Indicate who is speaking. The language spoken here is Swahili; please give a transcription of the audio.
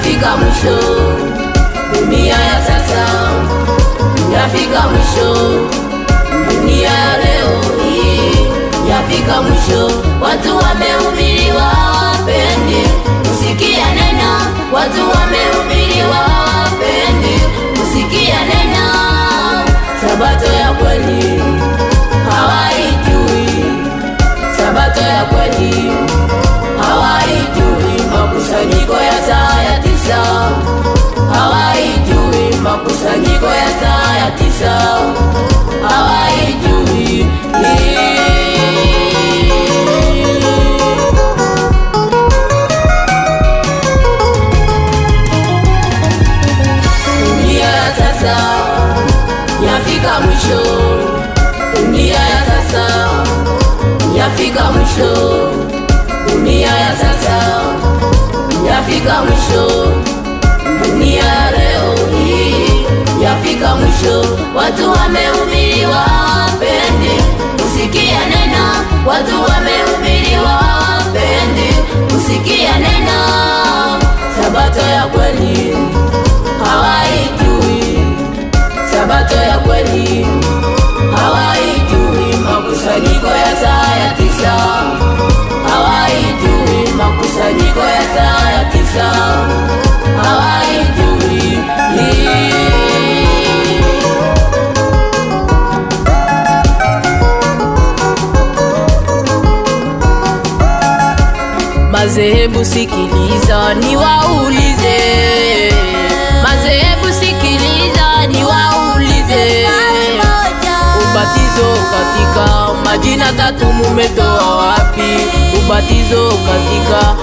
Speaker 1: yafika mwisho. Dunia ya sasa yafika mwisho. Dunia ya leo hii yafika mwisho. Watu wamehubiriwa hawapendi kusikia neno. Watu wamehubiriwa hawapendi kusikia neno. Sabato ya kweli hawaijui. Sabato ya kweli hawaijui. Makusanyiko ya saa ya 9 hawaijui. Makusanyiko ya saa ya 9 hawaijui. Dunia ya sasa yafika mwisho. Dunia ya sasa yafika mwisho. Dunia ya sasa yafika mwisho. Dunia ya leo hii yafika mwisho. Watu wamehubiriwa hawapendi kusikia neno. Watu wamehubiriwa hawapendi kusikia neno. Sabato ya kweli hawaijui. Sabato ya kweli hawaijui. Makusanyiko ya saa ya 9 hawaijui. Makusanyiko ya saa ya 9 hawaijui. Madhehebu sikiliza niwaulize. Madhehebu sikiliza niwaulize. Ubatizo katika majina 3 mumetoa wapi? Ubatizo katika